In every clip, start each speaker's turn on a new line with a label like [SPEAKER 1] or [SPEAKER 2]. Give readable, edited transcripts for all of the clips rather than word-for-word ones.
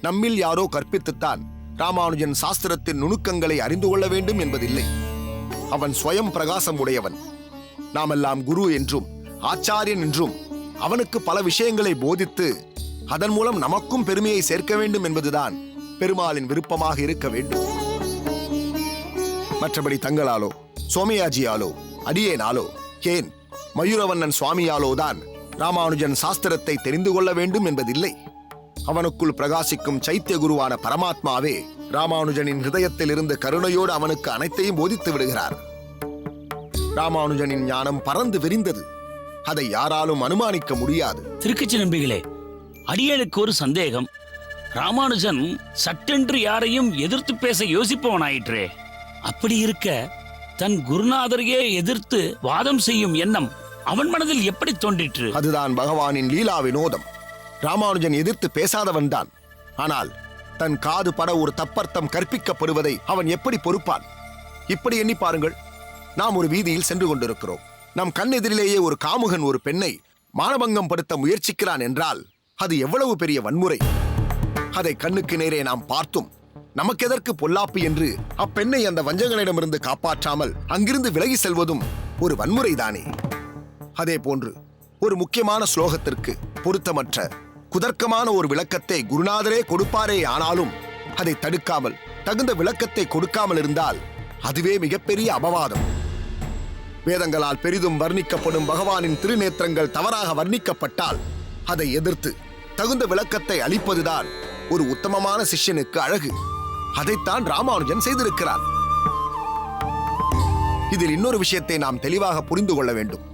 [SPEAKER 1] நம்மில் யாரோ கற்பித்துத்தான் ராமானுஜன் சாஸ்திரத்தின் நுணுக்கங்களை அறிந்து கொள்ள வேண்டும் என்பதில்லை. அவன் ஸ்வயம் பிரகாசம் உடையவன். நாமெல்லாம் குரு என்றும் ஆச்சாரியன் என்றும் அவனுக்கு பல விஷயங்களை போதித்து அதன் மூலம் நமக்கும் பெருமையை சேர்க்க வேண்டும் என்பதுதான் பெருமாளின் விருப்பமாக இருக்க வேண்டும். மற்றபடி தங்களாலோ, சோமயாஜியாலோ, அடியேனாலோ, ஏன் மயூரவண்ணன் சுவாமியாலோ தான் ராமானுஜன் சாஸ்திரத்தை தெரிந்து கொள்ள வேண்டும் என்பதில்லை. அவனுக்குள் பிரகாசிக்கும் சைத்திய குருவான பரமாத்மாவே ராமானுஜனின் ஹிருதயத்தில் இருந்து கருணையோடு அவனுக்கு அனைத்தையும் போதித்து விடுகிறார். ராமானுஜனின் ஞானம் பறந்து விரிந்தது. அதை யாராலும் அனுமானிக்க முடியாது.
[SPEAKER 2] திருக்கச்சி நம்பிகளே, அடியேனுக்கு ஒரு சந்தேகம். ராமானுஜன் சட்டென்று யாரையும் எதிர்த்து பேச யோசிப்பவனாயிற்றே. அப்படி இருக்க தன் குருநாதரையே எதிர்த்து வாதம் செய்யும் எண்ணம் அவன் மனதில் எப்படி தோன்றிற்று?
[SPEAKER 1] அதுதான் பகவானின் லீலா வினோதம். ராமானுஜன் எதிர்த்து பேசாதவன் தான். ஆனால் தன் காது பட ஒரு தப்பர்த்தம் கற்பிக்கப்படுவதை அவன் எப்படி பொறுப்பான்? இப்படி எண்ணி பாருங்கள். நாம் ஒரு வீதியில் சென்று கொண்டிருக்கிறோம். நம் கண்ணெதிரிலேயே ஒரு காமுகன் ஒரு பெண்ணை மானபங்கம் படுத்த முயற்சிக்கிறான் என்றால் அது எவ்வளவு பெரிய வன்முறை! அதை கண்ணுக்கு நேரே நாம் பார்த்தும் நமக்கெதற்கு பொல்லாப்பு என்று அப்பெண்ணை அந்த வஞ்சகனிடமிருந்து காப்பாற்றாமல் அங்கிருந்து விலகி செல்வதும் ஒரு வன்முறைதானே. அதே போன்று ஒரு முக்கியமான ஸ்லோகத்திற்கு பொருத்தமற்ற குதர்க்கமான ஒரு விளக்கத்தை குருநாதரே கொடுப்பாரே, ஆனாலும் அதை தடுக்காமல் தகுந்த விளக்கத்தை கொடுக்காமல் இருந்தால் அதுவே மிகப்பெரிய அபவாதம். வேதங்களால் பெரிதும் வர்ணிக்கப்படும் பகவானின் திருநேத்திரங்கள் தவறாக வர்ணிக்கப்பட்டால் அதை எதிர்த்து தகுந்த விளக்கத்தை அளிப்பதுதான் ஒரு உத்தமமான சிஷ்யனுக்கு அழகு. அதைத்தான் ராமானுஜன் செய்திருக்கிறார். இதில் இன்னொரு விஷயத்தை நாம் தெளிவாக புரிந்து கொள்ள வேண்டும்.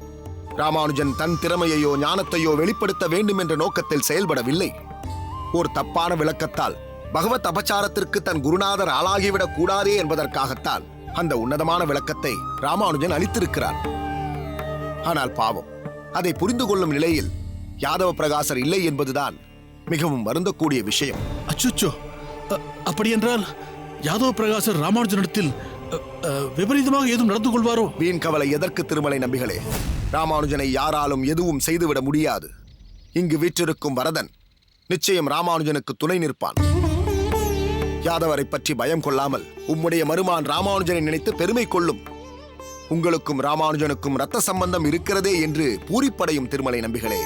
[SPEAKER 1] ராமானுஜன் தன் திறமையையோ ஞானத்தையோ வெளிப்படுத்த வேண்டும் என்ற நோக்கத்தில் செயல்படவில்லை. ஒரு தப்பான விளக்கத்தால் பகவத் அபச்சாரத்திற்கு தன் குருநாதர் ஆளாகிவிடக் கூடாதே என்பதற்காகத்தான் அந்த உன்னதமான விளக்கத்தை ராமானுஜன் அளித்திருக்கிறார். ஆனால் பாவம், அதை புரிந்து கொள்ளும் நிலையில் யாதவ பிரகாசர் இல்லை என்பதுதான் மிகவும் வருந்தக்கூடிய விஷயம்.
[SPEAKER 3] அச்சுச்சோ, அப்படி என்றால் யாதவ பிரகாசர் ராமானுஜனிடத்தில் விபரீதமாக ஏதும் நடந்து கொள்வாரோ?
[SPEAKER 1] வீண் கவலை எதற்கு திருமலை நம்பிகளே? ராமானுஜனை யாராலும் எதுவும் செய்துவிட முடியாது. இங்கு வீற்றிருக்கும் வரதன் நிச்சயம் ராமானுஜனுக்கு துணை நிற்பான். யாதவரை பற்றி பயம் கொள்ளாமல் உம்முடைய மருமான் ராமானுஜனை நினைத்து பெருமை கொள்ளும். உங்களுக்கும் ராமானுஜனுக்கும் இரத்த சம்பந்தம் இருக்கிறதே என்று பூரிப்படையும் திருமலை நம்பிகளே.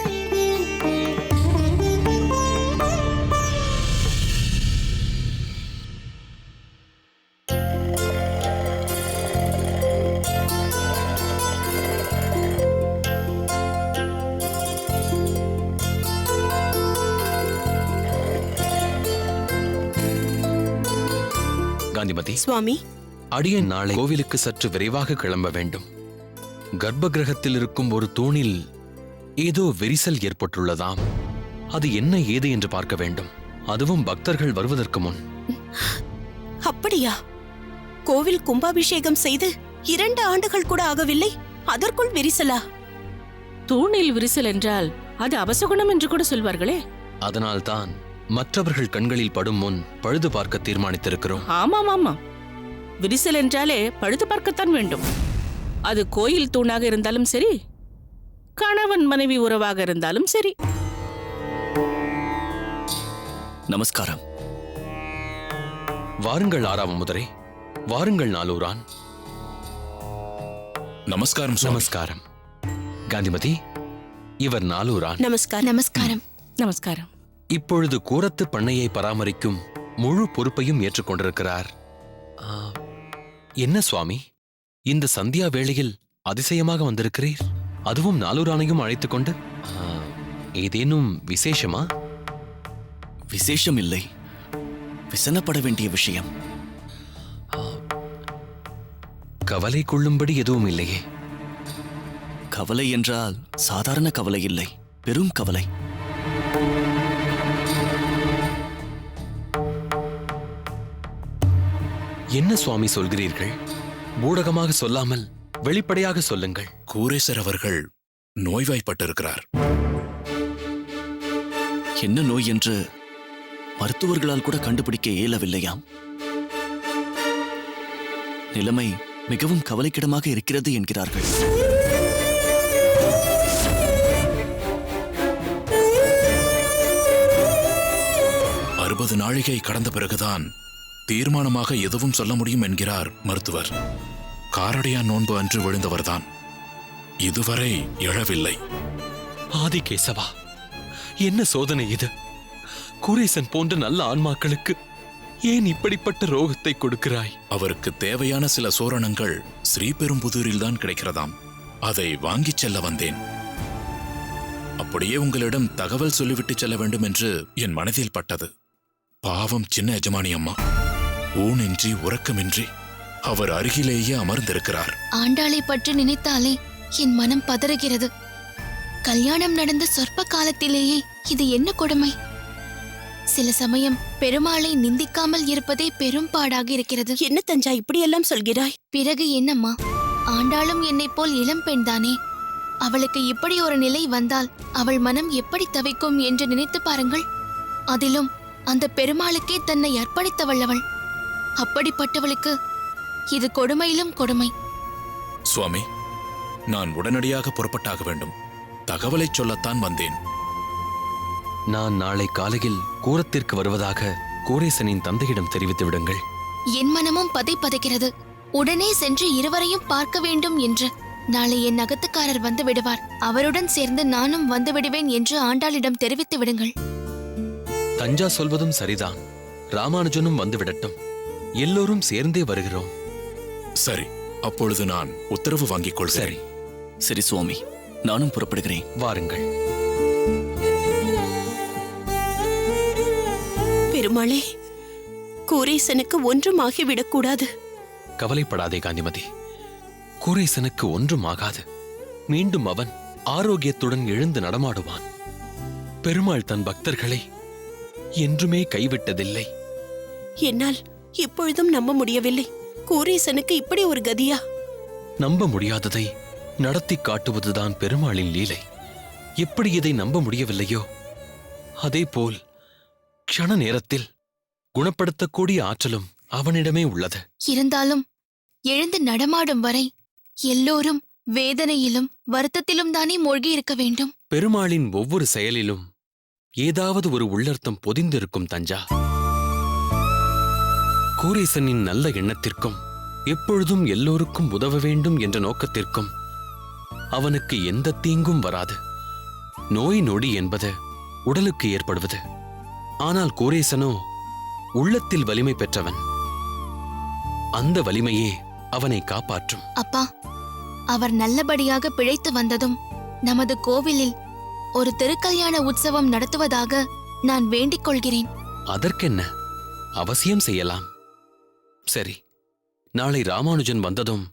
[SPEAKER 4] காந்திமதி
[SPEAKER 5] சுவாமி,
[SPEAKER 4] அடியேன் நாளை கோவிலுக்கு சற்று விரைவாக கிளம்ப வேண்டும். கர்ப்ப கிரகத்தில் இருக்கும் ஒரு தூணில் ஏதோ விரிசல் ஏற்பட்டுள்ளதாம். அது என்ன ஏது என்று பார்க்க வேண்டும். அதுவும் பக்தர்கள் வருவதற்கு முன்.
[SPEAKER 5] அப்படியா? கோவில் கும்பாபிஷேகம் செய்து 2 ஆண்டுகள் கூட ஆகவில்லை, அதற்குள் விரிசலா?
[SPEAKER 6] தூணில் விரிசல் என்றால் அது அபசகுணம் என்று கூட சொல்வார்களே.
[SPEAKER 4] அதனால்தான் மற்றவர்கள் கண்களில் படும் முன் பழுது பார்க்க தீர்மானித்திருக்கிறோம்.
[SPEAKER 6] ஆமாம் ஆமாம், விரிசல் என்றாலே பழுது பார்க்கத்தான் வேண்டும். அது கோயில் தூணாக இருந்தாலும் சரி, கணவன் மனைவி உறவாக இருந்தாலும் சரி.
[SPEAKER 2] நமஸ்காரம்.
[SPEAKER 4] வாருங்கள் ஆறாவமுதரே, வாருங்கள் நாலூரான்.
[SPEAKER 2] நமஸ்காரம்.
[SPEAKER 4] நமஸ்காரம். காந்திமதி, இவர் நாலூரான்.
[SPEAKER 5] நமஸ்காரம். நமஸ்காரம்.
[SPEAKER 6] நமஸ்காரம்.
[SPEAKER 4] இப்பொழுது கூரத்து பண்ணையை பராமரிக்கும் முழு பொறுப்பையும் ஏற்றுக்கொண்டிருக்கிறார். என்ன சுவாமி, இந்த சந்தியா வேளையில் அதிசயமாக வந்திருக்கிறீர்? அதுவும் நாலூரானையும் அழைத்துக் கொண்டு. ஏதேனும் விசேஷமா?
[SPEAKER 2] விசேஷம் இல்லை, விசனப்பட வேண்டிய விஷயம்.
[SPEAKER 4] கவலை கொள்ளும்படி எதுவும் இல்லையே?
[SPEAKER 2] கவலை என்றால் சாதாரண கவலை இல்லை, பெரும் கவலை.
[SPEAKER 4] என்ன சுவாமி சொல்கிறீர்கள்? ஊடகமாக சொல்லாமல் வெளிப்படையாக சொல்லுங்கள்.
[SPEAKER 7] கூரேசர் அவர்கள் நோய்வாய்ப்பட்டிருக்கிறார்.
[SPEAKER 2] என்ன நோய் என்று மருத்துவர்களால் கூட கண்டுபிடிக்க இயலவில்லையாம். நிலைமை மிகவும் கவலைக்கிடமாக இருக்கிறது என்கிறார்கள்.
[SPEAKER 7] 20 நாழிகை கடந்த பிறகுதான் தீர்மானமாக எதுவும் சொல்ல முடியும் என்கிறார் மருத்துவர். காரடையான் நோன்பு அன்று விழுந்தவர்தான். இதுவரை எழவில்லை.
[SPEAKER 4] ஆதிகேசவா, என்ன சோதனை இது? குரேசன் போன்ற நல்ல ஆன்மாக்களுக்கு ஏன் இப்படிப்பட்ட ரோகத்தை கொடுக்கிறாய்?
[SPEAKER 7] அவருக்கு தேவையான சில சோரணங்கள் ஸ்ரீபெரும்புதூரில் தான் கிடைக்கிறதாம். அதை வாங்கிச் செல்ல வந்தேன். அப்படியே உங்களிடம் தகவல் சொல்லிவிட்டு செல்ல வேண்டும் என்று என் மனதில் பட்டது. பாவம் சின்ன எஜமானி அம்மா, ஊனின்றி உறக்கமின்றி அவர் அருகிலேயே அமர்ந்திருக்கிறார்.
[SPEAKER 5] ஆண்டாளை பற்றி நினைத்தாலே என் மனம் பதறுகிறது. கல்யாணம் நடந்த சொற்ப காலத்திலேயே இது என்ன கொடுமை! சில சமயம் பெருமாளை நிந்திக்காமல் இருப்பதே பெரும் பாடாக இருக்கிறது.
[SPEAKER 6] என்ன தஞ்சா இப்படியெல்லாம் சொல்கிறாய்?
[SPEAKER 5] பிறகு என்னம்மா, ஆண்டாளும் என்னைப் போல் இளம் பெண்தானே. அவளுக்கு இப்படி ஒரு நிலை வந்தால் அவள் மனம் எப்படி தவிக்கும் என்று நினைத்து பாருங்கள். அதிலும் அந்த பெருமாளுக்கே தன்னை அர்ப்பணித்தவள் அவள். அப்படிப்பட்டவளுக்கு இது கொடுமையிலும் கொடுமை.
[SPEAKER 7] சுவாமி, நான் உடனடியாக புறப்பட்டாக வேண்டும். தகவலை சொல்லத்தான் வந்தேன்.
[SPEAKER 4] நான் நாளை காலையில் கூரத்திற்கு வருவதாக கோரேசனின் தந்தையிடம் தெரிவித்து விடுங்கள்.
[SPEAKER 5] என் மனமும் பதைக்கிறது. உடனே சென்று இருவரையும் பார்க்க வேண்டும் என்று. நாளை என் அகத்துக்காரர் வந்து விடுவார். அவருடன் சேர்ந்து நானும் வந்து விடுவேன் என்று ஆண்டாளிடம் தெரிவித்து விடுங்கள்.
[SPEAKER 4] தஞ்சா சொல்வதும் சரிதான். ராமானுஜனும் வந்து விடட்டும். எல்லோரும் சேர்ந்தே வருகிறோம்.
[SPEAKER 7] சரி, அப்பொழுது நான் உத்தரவு வாங்கிக் கொள்கிறேன்.
[SPEAKER 8] சரி சுவாமி, நானும் புறப்படுகிறேன்.
[SPEAKER 4] வாருங்கள்.
[SPEAKER 6] பெருமாளே, கோரேசனுக்கு ஒன்றும் ஆகிவிடக்கூடாது.
[SPEAKER 4] கவலைப்படாதே காந்திமதி. கோரேசனுக்கு ஒன்றும் ஆகாது. மீண்டும் அவன் ஆரோக்கியத்துடன் எழுந்து நடமாடுவான். பெருமாள் தன் பக்தர்களை என்றுமே கைவிட்டதில்லை.
[SPEAKER 6] என்னால் இப்பொழுதும் நம்ப முடியவில்லை. கோரேசனுக்கு இப்படி ஒரு கதியா?
[SPEAKER 4] நம்ப முடியாததை நடத்தி காட்டுவதுதான் பெருமாளின் லீலை. எப்படி இதை நம்ப முடியவில்லையோ அதேபோல் க்ஷண நேரத்தில் குணப்படுத்தக்கூடிய ஆற்றலும் அவனிடமே உள்ளது.
[SPEAKER 5] இருந்தாலும் எழுந்து நடமாடும் வரை எல்லோரும் வேதனையிலும் வருத்தத்திலும் தானே மூழ்கி இருக்க வேண்டும்.
[SPEAKER 4] பெருமாளின் ஒவ்வொரு செயலிலும் ஏதாவது ஒரு உள்ளர்த்தம் பொதிந்திருக்கும் தஞ்சா. கோரேசனின் நல்ல எண்ணத்திற்கும் எப்பொழுதும் எல்லோருக்கும் உதவ வேண்டும் என்ற நோக்கத்திற்கும் அவனுக்கு எந்த தீங்கும் வராது. நோய் நொடி என்பது உடலுக்கு ஏற்படுவது. ஆனால் கோரேசனோ உள்ளத்தில் வலிமை பெற்றவன். அந்த வலிமையே அவனை காப்பாற்றும்.
[SPEAKER 5] அப்பா, அவர் நல்லபடியாக பிழைத்து வந்ததும் நமது கோவிலில் ஒரு திருக்கல்யாண உற்சவம் நடத்துவதாக நான் வேண்டிக் கொள்கிறேன்.
[SPEAKER 4] அதற்கென்ன, அவசியம் செய்யலாம். சரி, நாளை ராமானுஜன் வந்ததும்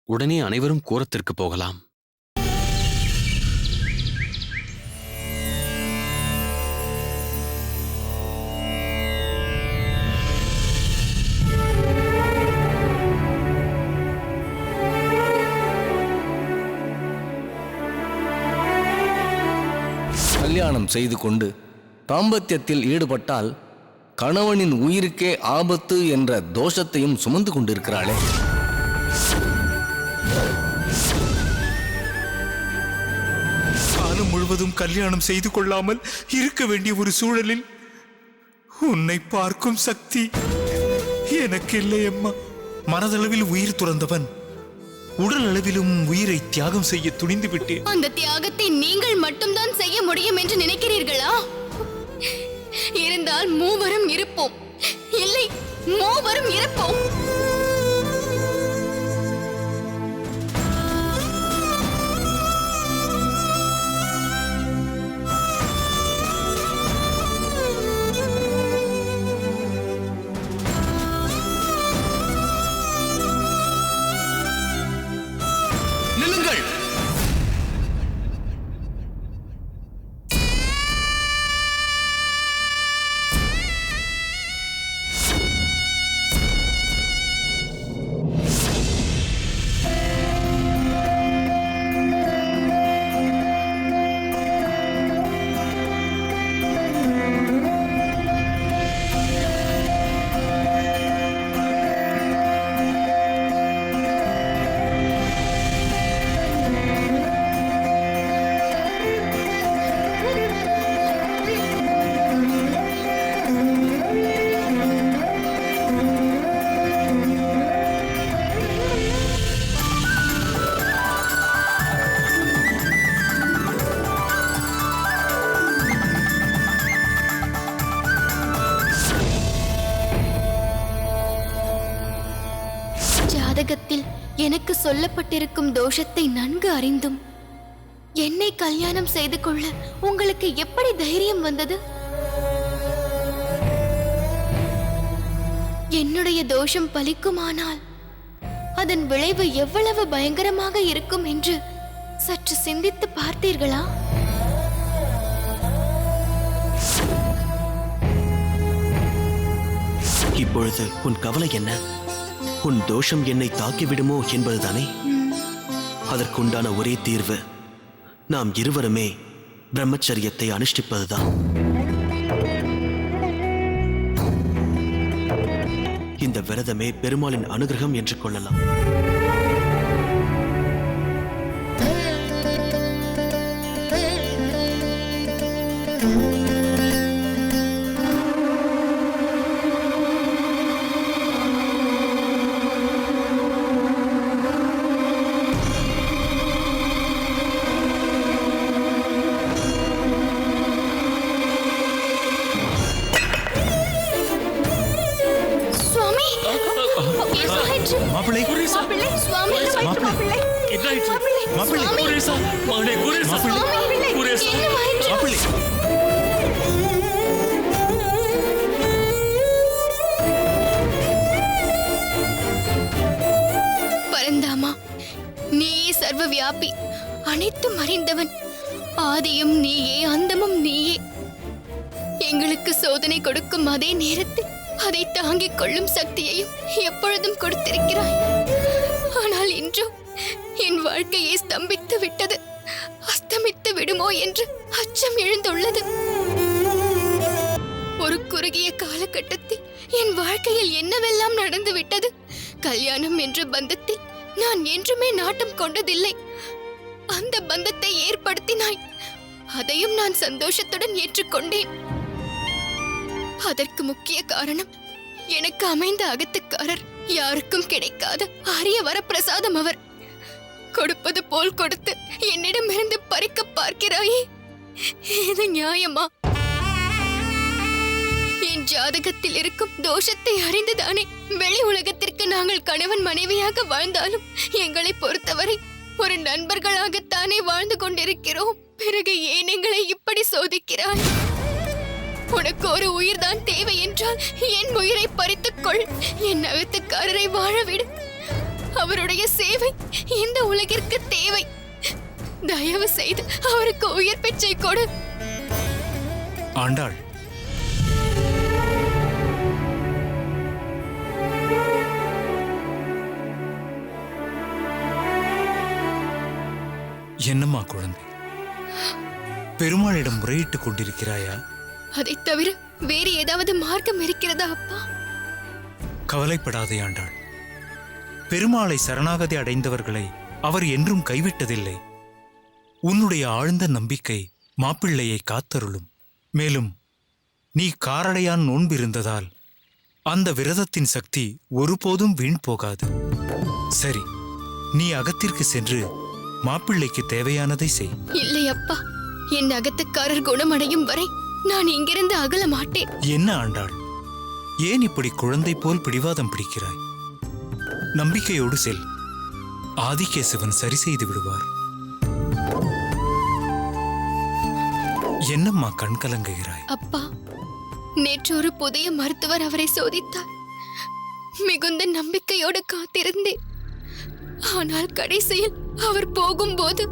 [SPEAKER 4] உடனே அனைவரும் கூரத்திற்கு போகலாம்.
[SPEAKER 9] கல்யாணம் செய்து கொண்டு தாம்பத்தியத்தில் ஈடுபட்டால் கணவனின் உயிருக்கே ஆபத்து என்ற தோஷத்தையும் சுமந்து கொண்டிருக்கிறாளே.
[SPEAKER 10] காலம் முழுவதும் கல்யாணம் செய்து கொள்ளாமல் இருக்க வேண்டிய ஒரு சூழலில் உன்னை பார்க்கும் சக்தி எனக்கு இல்லை அம்மா. மனதளவில் உயிர் துறந்தவன் உடல் அளவிலும் உயிரை தியாகம் செய்ய துணிந்து விட்டேன்.
[SPEAKER 5] அந்த தியாகத்தை நீங்கள் மட்டும்தான் செய்ய முடியும் என்று நினைக்கிறீர்களா? இருந்தால் மூவரும் இருப்போம். இல்லை, மூவரும் இருப்போம்.
[SPEAKER 9] நில்லுங்கள்.
[SPEAKER 5] எனக்கு சொல்லப்பட்டிருக்கும் தோஷத்தை நன்கு அறிந்தும் என்னை கல்யாணம் செய்து கொள்ள உங்களுக்கு எப்படி தைரியம் வந்தது? என்னுடைய தோஷம் பலிக்குமானால் அதன் விளைவு எவ்வளவு பயங்கரமாக இருக்கும் என்று சற்று சிந்தித்து பார்த்தீர்களா?
[SPEAKER 8] இப்பொழுது உன் கவலை என்ன? உன் தோஷம் என்னை தாக்கிவிடுமோ என்பதுதானே? அதற்குண்டான ஒரே தீர்வு நாம் இருவருமே பிரம்மச்சரியத்தை அனுஷ்டிப்பதுதான். இந்த விரதமே பெருமாளின் அனுகிரகம் என்று கொள்ளலாம்.
[SPEAKER 10] மாப்பிள்ளை
[SPEAKER 5] சுவாமி,
[SPEAKER 10] மாப்பிள்ளை மாப்பிள்ளை மாப்பிள்ளை
[SPEAKER 5] பரந்தாமா, நீயே சர்வ வியாபி, அனைத்தும் அறிந்தவன். ஆதியும் நீயே, அந்தமும் நீயே. எங்களுக்கு சோதனை கொடுக்கும் அதே நேரத்தில் அதை தாங்கிக் கொள்ளும் சக்தியையும் எப்பொழுதும் கொடுத்திருக்கிறாய். ஆனால் இன்றும் என் வாழ்க்கையை ஸ்தம்பித்து விட்டது. அஸ்தமித்து விடுமோ என்று அச்சம் எழுந்துள்ளது. ஒரு குறுகிய காலகட்டத்தில் என் வாழ்க்கையில் என்னவெல்லாம் நடந்து விட்டது. கல்யாணம் என்ற பந்தத்தில் நான் என்றுமே நாட்டம் கொண்டதில்லை. அந்த பந்தத்தை ஏற்படுத்தினாய், அதையும் நான் சந்தோஷத்துடன் ஏற்றுக்கொண்டேன். அதற்கு முக்கிய காரணம் எனக்கு அமைந்த அகத்துக்காரர். யாருக்கும் கிடைக்காத அரிய வரப்பிரசாதம் அவர். கொடுப்பது போல் கொடுத்து என்னிடமிருந்து பறிக்க பார்க்கிறாயே, இது நியாயமா? என் ஜாதகத்தில் இருக்கும் தோஷத்தை அறிந்துதானே வெளி உலகத்திற்கு நாங்கள் கணவன் மனைவியாக வாழ்ந்தாலும் எங்களை பொறுத்தவரை ஒரு நண்பர்களாகத்தானே வாழ்ந்து கொண்டிருக்கிறோம். பிறகு ஏன் எங்களை இப்படி சோதிக்கிறாய்? உனக்கு ஒரு உயிர்தான் தேவை என்றால் என் உயிரை பறித்துக்கொள். என் அகத்துக்காரரை வாழவிடு. அவருடைய சேவை இந்த உலகிற்கு தேவை. தயவு செய்து அவருக்கு உயிர் பிச்சை கொடு.
[SPEAKER 10] ஆண்டாள், என்னம்மா குழந்தை, பெருமாளிடம் முறையிட்டுக் கொண்டிருக்கிறாயா?
[SPEAKER 5] அதை தவிர வேறு ஏதாவது மார்க்கம் இருக்கிறதா அப்பா?
[SPEAKER 10] கவலைப்படாதே ஆண்டாள். பெருமாளை சரணாகதி அடைந்தவர்களை அவர் என்றும் கைவிட்டதில்லை. உன்னுடைய ஆழ்ந்த நம்பிக்கை மாப்பிள்ளையை காத்தருளும். மேலும் நீ காரடையான் நோன்பிருந்ததால் அந்த விரதத்தின் சக்தி ஒருபோதும் வீண் போகாது. சரி, நீ அகத்திற்கு சென்று மாப்பிள்ளைக்கு தேவையானதை செய்.
[SPEAKER 5] இல்லை அப்பா, என் அகத்துக்காரர் குணமடையும் வரை நான் இங்கிருந்து அகல மாட்டேன்.
[SPEAKER 10] என்ன ஆண்டாள், ஏன் இப்படி குழந்தை போல் பிடிவாதம் பிடிக்கிறாய்? நம்பிக்கையோடு செல். ஆதிகேசவன் சரி செய்து விடுவார். என்னம்மா கண் கலங்குகிறாய்?
[SPEAKER 5] அப்பா, நேற்று ஒரு புதிய மருத்துவர் அவரை சோதித்தார். மிகுந்த நம்பிக்கையோடு காத்திருந்தேன். ஆனால் கடைசியில் அவர் போகும்போது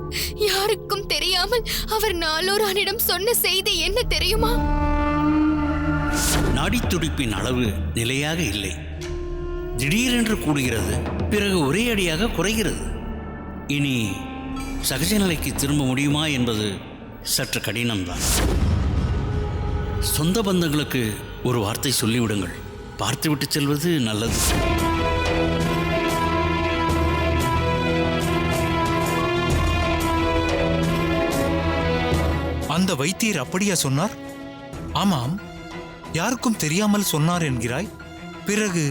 [SPEAKER 5] யாருக்கும் தெரியாமல் அவர் நாளோரானிடம் சொன்ன செய்தி என்ன தெரியுமா?
[SPEAKER 11] நாடித்துடிப்பின் அளவு நிலையாக இல்லை. திடீரென்று கூடுகிறது, பிறகு ஒரே அடியாக குறைகிறது. இனி சகஜ நிலைக்கு திரும்ப முடியுமா என்பது சற்று கடினம்தான். சொந்த பந்தங்களுக்கு ஒரு வார்த்தை சொல்லிவிடுங்கள். பார்த்துவிட்டு செல்வது நல்லது.
[SPEAKER 10] அந்த வைத்தியர் அப்படியா சொன்னார்? ஆமாம், யாருக்கும் தெரியாமல் சொன்னார் என்கிறாய். பிறகு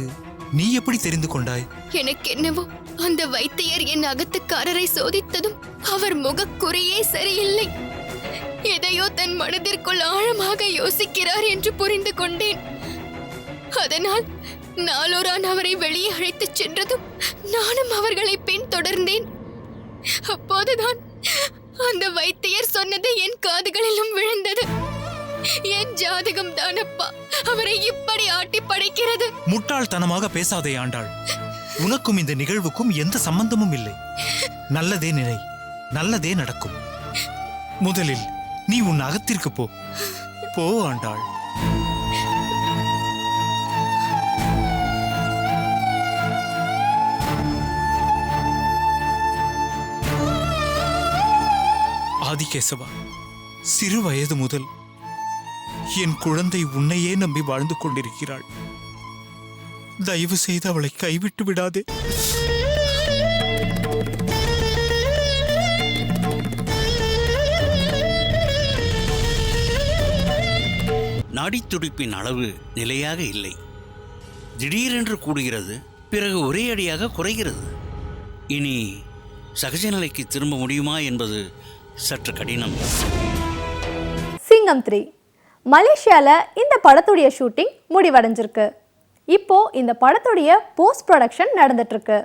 [SPEAKER 10] நீ எப்படி தெரிந்து கொண்டாய்?
[SPEAKER 5] எனக்கு என்னவோ அந்த வைத்தியர் என் அகத்துக்காரரை சோதித்ததும் அவர் முகக்குறியே சரியில்லை. எதையோ தன் மனதிற்குள் ஆழமாக யோசிக்கிறார் என்று புரிந்து கொண்டேன். அதனால் நாளோரான் அவரை வெளியே அழைத்துச் சென்றதும் நானும் அவர்களை பின்தொடர்ந்தேன். அப்போதுதான் அந்த வைத்தியர் சொன்னது என் காதுகளிலும் விழுந்தது. என் ஜாதகம் தானப்பா அவரை இப்படி ஆட்டி படைக்கிறது.
[SPEAKER 10] முட்டாள்தனமாக பேசாதே ஆண்டாள். உனக்கும் இந்த நிகழ்வுக்கும் எந்த சம்பந்தமும் இல்லை. நல்லதே நினை, நல்லதே நடக்கும். முதலில் நீ உன் அகத்திற்கு போ. போ ஆண்டாள். ஆதிகேசவா, சிறு வயது முதல் என் குழந்தை உன்னையே நம்பி வாழ்ந்து கொண்டிருக்கிறாள். தயவு செய்து அவளை கைவிட்டு விடாதே.
[SPEAKER 11] நாடித்துடிப்பின் அளவு நிலையாக இல்லை. திடீரென்று கூடுகிறது, பிறகு ஒரே அடியாக குறைகிறது. இனி சகஜ நிலைக்கு திரும்ப முடியுமா என்பது சற்று கடினம்.
[SPEAKER 12] சிங்கம் 3 மலேசியாவில் இந்த படத்துடைய ஷூட்டிங் முடிவடைஞ்சிருக்கு. இப்போ இந்த படத்துடைய போஸ்ட் ப்ரொடக்ஷன் நடந்துட்டு இருக்கு.